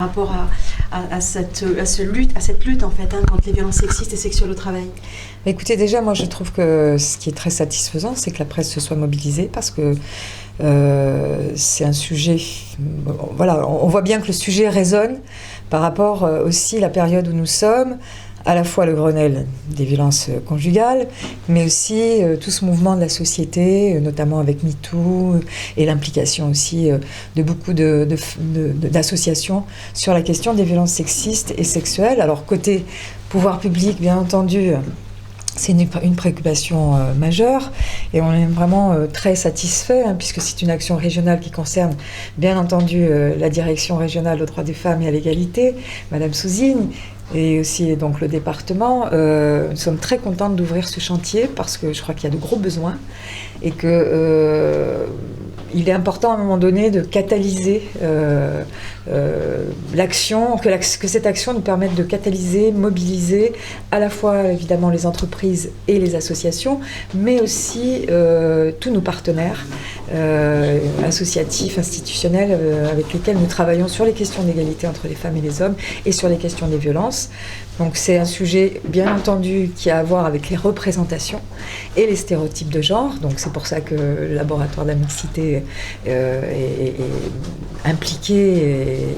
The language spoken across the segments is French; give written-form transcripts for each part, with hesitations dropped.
rapport à cette lutte en fait, contre les violences sexistes et sexuelles au travail? Écoutez, déjà, moi je trouve que ce qui est très satisfaisant, c'est que la presse se soit mobilisée parce que c'est un sujet. Voilà, on voit bien que le sujet résonne par rapport aussi à la période où nous sommes, à la fois le Grenelle des violences conjugales, mais aussi tout ce mouvement de la société, notamment avec MeToo, et l'implication aussi de beaucoup d'associations sur la question des violences sexistes et sexuelles. Alors côté pouvoir public, bien entendu, c'est une préoccupation majeure et on est vraiment très satisfait puisque c'est une action régionale qui concerne bien entendu la direction régionale aux droits des femmes et à l'égalité, Madame Souzine, et aussi donc le département. Nous sommes très contentes d'ouvrir ce chantier parce que je crois qu'il y a de gros besoins et que il est important à un moment donné de catalyser l'action, que cette action nous permette de catalyser, mobiliser à la fois évidemment les entreprises et les associations, mais aussi tous nos partenaires associatifs, institutionnels avec lesquels nous travaillons sur les questions d'égalité entre les femmes et les hommes et sur les questions des violences. Donc c'est un sujet bien entendu qui a à voir avec les représentations et les stéréotypes de genre. Donc c'est pour ça que le laboratoire de la mixité est impliqué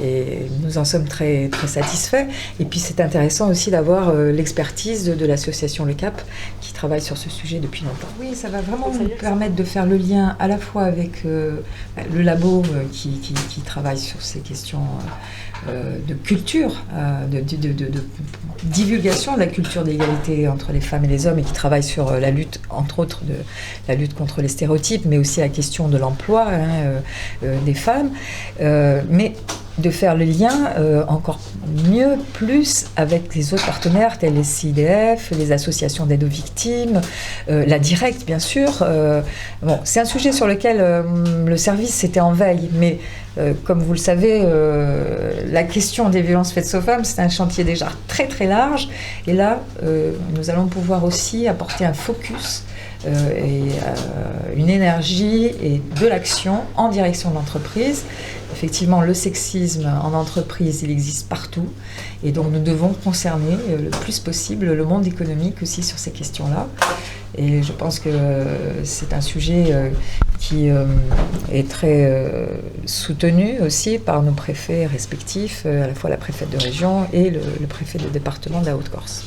et nous en sommes très, très satisfaits. Et puis c'est intéressant aussi d'avoir l'expertise de l'association Le Cap qui travaille sur ce sujet depuis longtemps. Oui, ça va vraiment nous permettre de faire le lien à la fois avec le labo qui travaille sur ces questions de culture, de divulgation de la culture d'égalité entre les femmes et les hommes et qui travaille sur la lutte, entre autres, la lutte contre les stéréotypes, mais aussi la question de l'emploi des femmes, mais de faire le lien encore mieux, plus avec les autres partenaires tels les CIDF, les associations d'aide aux victimes, la Directe bien sûr. Bon, c'est un sujet sur lequel le service était en veille, mais comme vous le savez, la question des violences faites aux femmes, c'est un chantier déjà très très large. Et là, nous allons pouvoir aussi apporter un focus et une énergie et de l'action en direction de l'entreprise. Effectivement, le sexisme en entreprise, il existe partout. Et donc, nous devons concerner le plus possible le monde économique aussi sur ces questions-là. Et je pense que c'est un sujet qui est très soutenu aussi par nos préfets respectifs, à la fois la préfète de région et le préfet de département de la Haute-Corse.